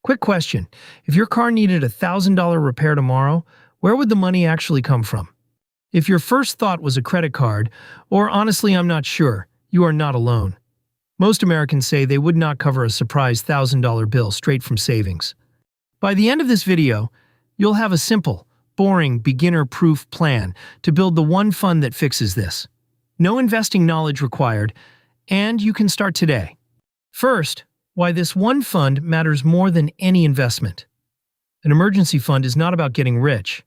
Quick question. If your car needed a $1,000 repair tomorrow, where would the money actually come from? If your first thought was a credit card, or honestly I'm not sure, you are not alone. Most Americans say they would not cover a surprise $1,000 bill straight from savings. By the end of this video, you'll have a simple, boring, beginner-proof plan to build the one fund that fixes this. No investing knowledge required, and you can start today. First, why this one fund matters more than any investment. An emergency fund is not about getting rich.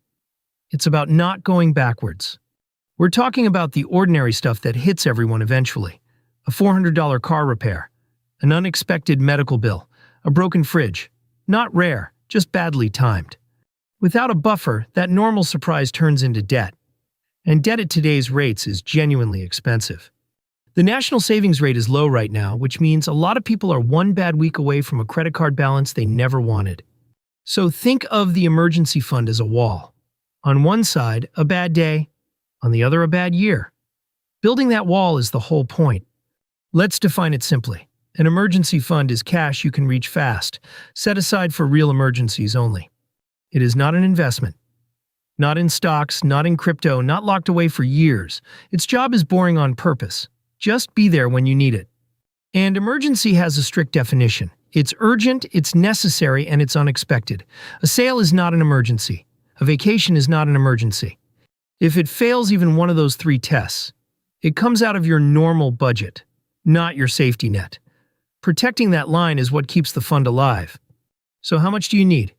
It's about not going backwards. We're talking about the ordinary stuff that hits everyone eventually. A $400 car repair, an unexpected medical bill, a broken fridge. Not rare, just badly timed. Without a buffer, that normal surprise turns into debt. And debt at today's rates is genuinely expensive. The national savings rate is low right now, which means a lot of people are one bad week away from a credit card balance they never wanted. So think of the emergency fund as a wall. On one side, a bad day. On the other, a bad year. Building that wall is the whole point. Let's define it simply. An emergency fund is cash you can reach fast, set aside for real emergencies only. It is not an investment. Not in stocks, not in crypto, not locked away for years. Its job is boring on purpose. Just be there when you need it. And emergency has a strict definition. It's urgent, it's necessary, and it's unexpected. A sale is not an emergency. A vacation is not an emergency. If it fails even one of those three tests, it comes out of your normal budget, not your safety net. Protecting that line is what keeps the fund alive. So how much do you need?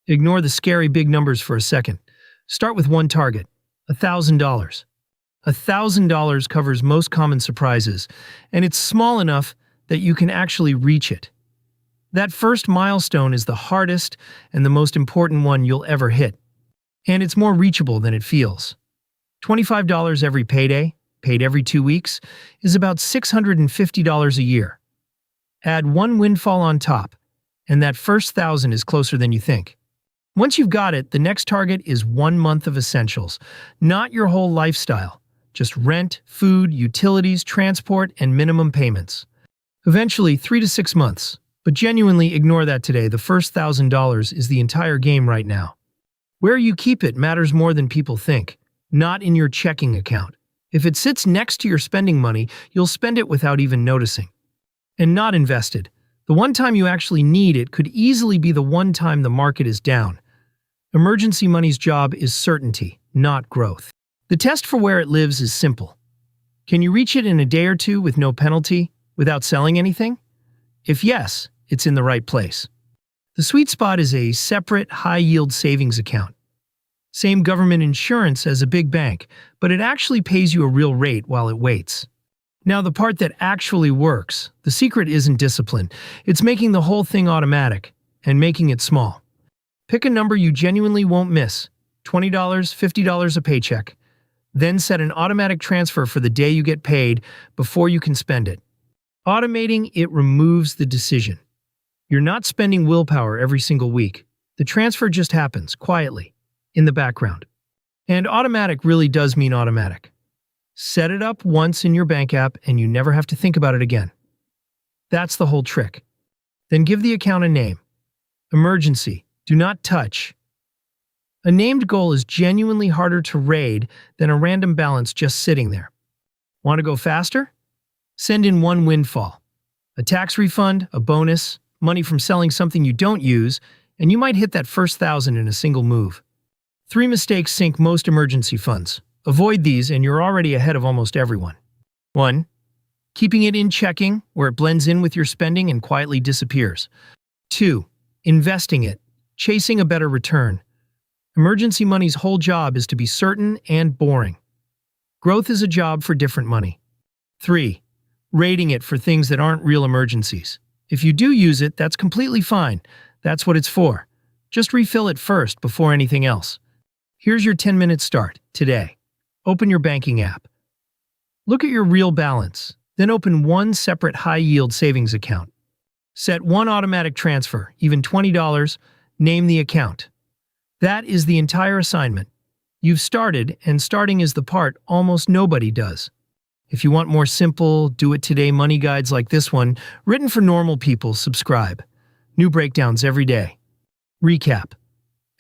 Ignore the scary big numbers for a second. Start with one target, $1,000. $1,000 covers most common surprises, and it's small enough that you can actually reach it. That first milestone is the hardest and the most important one you'll ever hit. And it's more reachable than it feels. $25 every payday, paid every 2 weeks, is about $650 a year. Add one windfall on top, and that first $1,000 is closer than you think. Once you've got it, the next target is 1 month of essentials, not your whole lifestyle. Just rent, food, utilities, transport, and minimum payments. Eventually, 3 to 6 months. But genuinely ignore that today. The first $1,000 is the entire game right now. Where you keep it matters more than people think, not in your checking account. If it sits next to your spending money, you'll spend it without even noticing. And not invested. The one time you actually need it could easily be the one time the market is down. Emergency money's job is certainty, not growth. The test for where it lives is simple. Can you reach it in a day or two with no penalty, without selling anything? If yes, it's in the right place. The sweet spot is a separate, high-yield savings account. Same government insurance as a big bank, but it actually pays you a real rate while it waits. Now, the part that actually works, the secret isn't discipline. It's making the whole thing automatic and making it small. Pick a number you genuinely won't miss, $20, $50 a paycheck. Then set an automatic transfer for the day you get paid before you can spend it. Automating it removes the decision. You're not spending willpower every single week. The transfer just happens, quietly, in the background. And automatic really does mean automatic. Set it up once in your bank app and you never have to think about it again. That's the whole trick. Then give the account a name. Emergency. Do not touch. A named goal is genuinely harder to raid than a random balance just sitting there. Want to go faster? Send in one windfall. A tax refund, a bonus, money from selling something you don't use, and you might hit that first $1,000 in a single move. 3 mistakes sink most emergency funds. Avoid these and you're already ahead of almost everyone. 1. Keeping it in checking, where it blends in with your spending and quietly disappears. 2. Investing it, chasing a better return. Emergency money's whole job is to be certain and boring. Growth is a job for different money. 3. Rating it for things that aren't real emergencies. If you do use it, that's completely fine. That's what it's for. Just refill it first before anything else. Here's your 10-minute start, today. Open your banking app. Look at your real balance, then open one separate high-yield savings account. Set one automatic transfer, even $20, name the account. That is the entire assignment. You've started, and starting is the part almost nobody does. If you want more simple, do-it-today money guides like this one, written for normal people, subscribe. New breakdowns every day. Recap.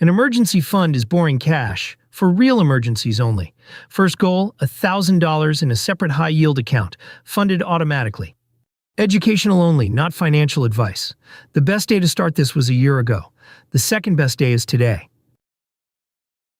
An emergency fund is borrowing cash for real emergencies only. First goal, $1,000 in a separate high-yield account, funded automatically. Educational only, not financial advice. The best day to start this was a year ago. The second best day is today.